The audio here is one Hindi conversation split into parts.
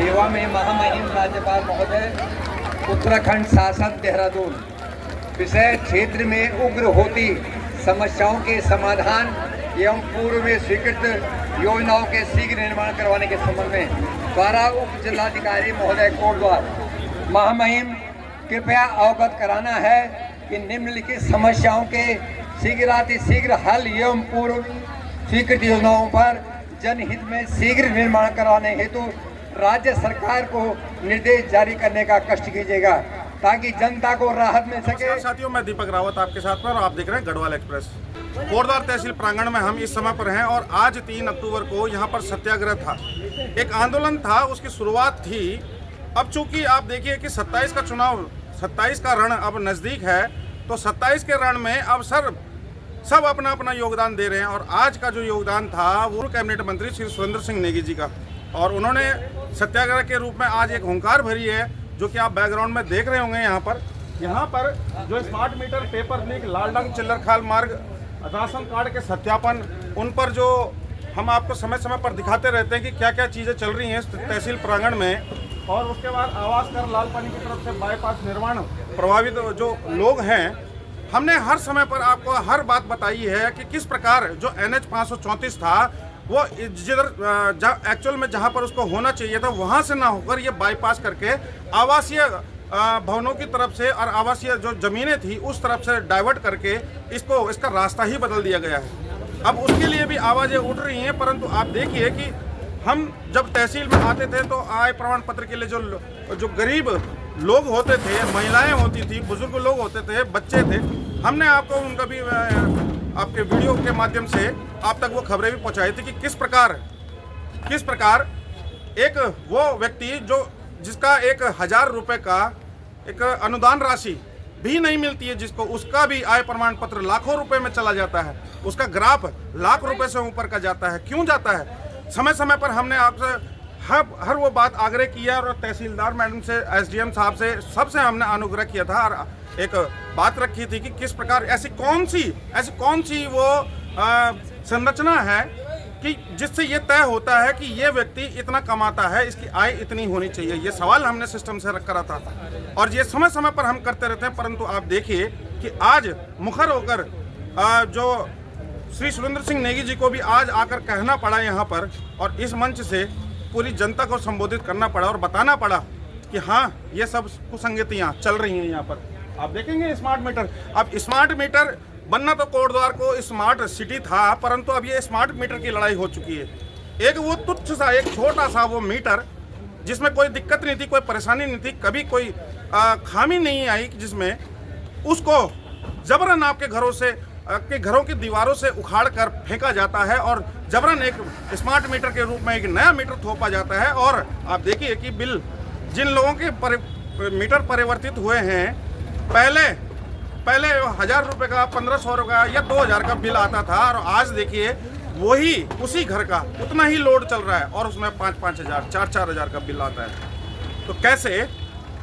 सेवा में महामहिम राज्यपाल महोदय, उत्तराखंड शासन देहरादून। विषय क्षेत्र में उग्र होती समस्याओं के समाधान एवं पूर्व में स्वीकृत योजनाओं के शीघ्र निर्माण करवाने के संबंध में द्वारा उप जिलाधिकारी महोदय कोटद्वार महामहिम कृपया अवगत कराना है कि निम्नलिखित समस्याओं के शीघ्र हल एवं पूर्व स्वीकृत योजनाओं पर जनहित में शीघ्र निर्माण करवाने हेतु राज्य सरकार को निर्देश जारी करने का कष्ट कीजिएगा ताकि जनता को राहत मिल सके। साथियों, मैं दीपक रावत आपके साथ में और आप देख रहे हैं गढ़वाल एक्सप्रेस। कोटद्वार तहसील प्रांगण में हम इस समय पर हैं और आज 3 अक्टूबर को यहाँ पर सत्याग्रह था, एक आंदोलन था, उसकी शुरुआत थी। अब चूंकि आप देखिए कि 27 का चुनाव, 27 का रण अब नज़दीक है, तो 27 के रण में अब सब अपना अपना योगदान दे रहे हैं। और आज का जो योगदान था वो कैबिनेट मंत्री श्री सुरेंद्र सिंह नेगी जी का, और उन्होंने सत्याग्रह के रूप में आज एक हुंकार भरी है, जो कि आप बैकग्राउंड में देख रहे होंगे। यहाँ पर जो smart meter, paper leak, Laldhang Chillarkhal मार्ग, राशन कार्ड के सत्यापन, उन पर जो हम आपको समय समय पर दिखाते रहते हैं कि क्या क्या चीज़ें चल रही हैं तहसील प्रांगण में। और उसके बाद आवास कर लालपानी की तरफ से बाईपास निर्माण प्रभावित जो लोग हैं, हमने हर समय पर आपको हर बात बताई है कि किस प्रकार जो NH 534 था वो जिधर एक्चुअल में जहाँ पर उसको होना चाहिए था वहाँ से ना होकर ये बाईपास करके आवासीय भवनों की तरफ से और आवासीय जो ज़मीनें थी उस तरफ से डाइवर्ट करके इसका रास्ता ही बदल दिया गया है। अब उसके लिए भी आवाज़ें उठ रही हैं, परंतु आप देखिए कि हम जब तहसील में आते थे तो आय प्रमाण पत्र के लिए जो गरीब लोग होते थे, महिलाएं होती थी, बुजुर्ग लोग होते थे, बच्चे थे, हमने आपको उनका भी आपके वीडियो के माध्यम से आप तक वो खबरें भी पहुंचाई थी कि किस प्रकार एक वो व्यक्ति जिसका 1000 रुपये का एक अनुदान राशि भी नहीं मिलती है, जिसको उसका भी आय प्रमाण पत्र लाखों रुपए में चला जाता है, उसका ग्राफ लाख रुपए से ऊपर का जाता है। क्यों जाता है? समय समय पर हमने आपसे हर वो बात आग्रह किया और तहसीलदार मैडम से, SDM साहब से, सबसे हमने अनुग्रह किया था और एक बात रखी थी कि किस प्रकार ऐसी कौन सी वो संरचना है कि जिससे ये तय होता है कि ये व्यक्ति इतना कमाता है, इसकी आय इतनी होनी चाहिए। ये सवाल हमने सिस्टम से रख करा था और ये समय समय पर हम करते रहते हैं। परंतु आप देखिए कि आज मुखर होकर जो श्री सुरेंद्र सिंह नेगी जी को भी आज आकर कहना पड़ा यहाँ पर, और इस मंच से पूरी जनता को संबोधित करना पड़ा और बताना पड़ा कि हाँ, ये सब कुसंगतियाँ चल रही हैं यहाँ पर। आप देखेंगे स्मार्ट मीटर, अब स्मार्ट मीटर बनना तो कोटद्वार को स्मार्ट सिटी था, परंतु अब ये स्मार्ट मीटर की लड़ाई हो चुकी है। एक वो तुच्छ सा, एक छोटा सा वो मीटर जिसमें कोई दिक्कत नहीं थी, कोई परेशानी नहीं थी, कभी कोई खामी नहीं आई, जिसमें उसको जबरन आपके घरों की दीवारों से उखाड़ कर फेंका जाता है और जबरन एक स्मार्ट मीटर के रूप में एक नया मीटर थोपा जाता है। और आप देखिए कि बिल जिन लोगों के मीटर परिवर्तित हुए हैं, पहले 1000 रुपये का, 1500 रुपये का या 2000 का बिल आता था, और आज देखिए वही उसी घर का उतना ही लोड चल रहा है और उसमें 5-5 हज़ार, 4-4 हज़ार का बिल आता है। तो कैसे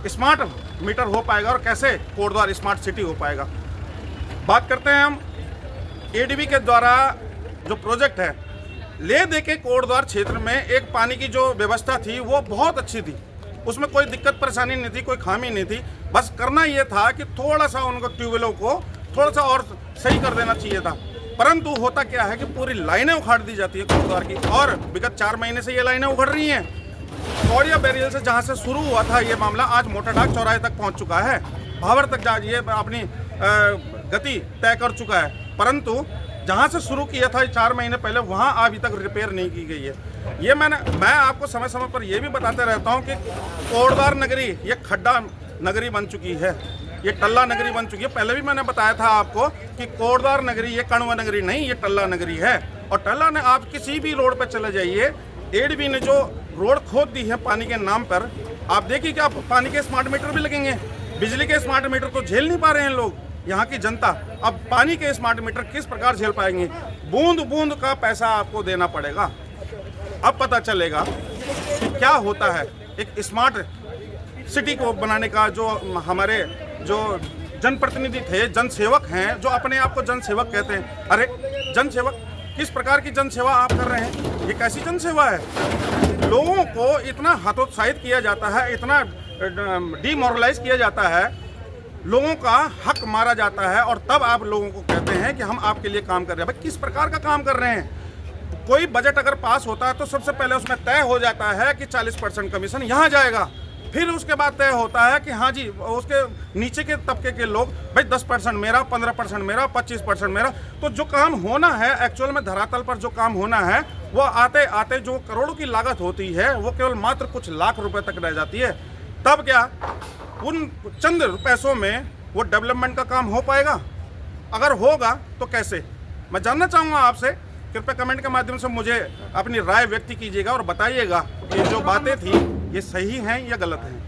स्मार्ट मीटर हो पाएगा और कैसे कोटद्वार स्मार्ट सिटी हो पाएगा? बात करते हैं हम ADB के द्वारा जो प्रोजेक्ट है, ले दे के कोटद्वार क्षेत्र में एक पानी की जो व्यवस्था थी वो बहुत अच्छी थी, उसमें कोई दिक्कत परेशानी नहीं थी, कोई खामी नहीं थी। बस करना ये था कि थोड़ा सा उनको ट्यूबवेलों को थोड़ा सा और सही कर देना चाहिए था। परंतु होता क्या है कि पूरी लाइनें उखाड़ दी जाती है कोटद्वार की, और विगत 4 महीने से ये लाइनें उखड़ रही हैं। कौड़िया बैरियल से जहाँ से शुरू हुआ था ये मामला, आज मोटाडाक चौराहे तक पहुँच चुका है, भावर तक ये अपनी गति तय कर चुका है। परंतु जहाँ से शुरू किया था 4 महीने पहले, वहाँ अभी तक रिपेयर नहीं की गई है। ये मैं आपको समय समय पर ये भी बताते रहता हूँ कि कोटद्वार नगरी ये खड्डा नगरी बन चुकी है, ये टल्ला नगरी बन चुकी है। पहले भी मैंने बताया था आपको कि कोटद्वार नगरी ये कण्वा नगरी नहीं, ये टल्ला नगरी है। और टल्ला ने आप किसी भी रोड पर चले जाइए, ADB ने जो रोड खोद दी है पानी के नाम पर, आप देखिए कि आप पानी के स्मार्ट मीटर भी लगेंगे, बिजली के स्मार्ट मीटर तो झेल नहीं पा रहे हैं लोग, यहाँ की जनता। अब पानी के स्मार्ट मीटर किस प्रकार झेल पाएंगे? बूंद बूंद का पैसा आपको देना पड़ेगा। अब पता चलेगा कि क्या होता है एक स्मार्ट सिटी को बनाने का। जो हमारे जो जनप्रतिनिधि थे, जनसेवक हैं, जो अपने आप को जनसेवक कहते हैं, अरे जनसेवक किस प्रकार की जनसेवा आप कर रहे हैं? ये कैसी जनसेवा है? लोगों को इतना हतोत्साहित किया जाता है, इतना डिमोरलाइज किया जाता है, लोगों का हक मारा जाता है, और तब आप लोगों को कहते हैं कि हम आपके लिए काम कर रहे हैं। भाई किस प्रकार का काम कर रहे हैं? कोई बजट अगर पास होता है तो सबसे पहले उसमें तय हो जाता है कि 40% कमीशन यहाँ जाएगा, फिर उसके बाद तय होता है कि हाँ जी उसके नीचे के तबके के लोग भाई 10% मेरा, 15% मेरा, 25% मेरा। तो जो काम होना है एक्चुअल में धरातल पर, जो काम होना है वो आते आते जो करोड़ों की लागत होती है वो केवल मात्र कुछ लाख रुपए तक रह जाती है। तब क्या उन चंद पैसों में वो डेवलपमेंट का काम हो पाएगा? अगर होगा तो कैसे? मैं जानना चाहूँगा आपसे। कृपया कमेंट के माध्यम से मुझे अपनी राय व्यक्त कीजिएगा और बताइएगा कि जो बातें थी ये सही हैं या गलत हैं।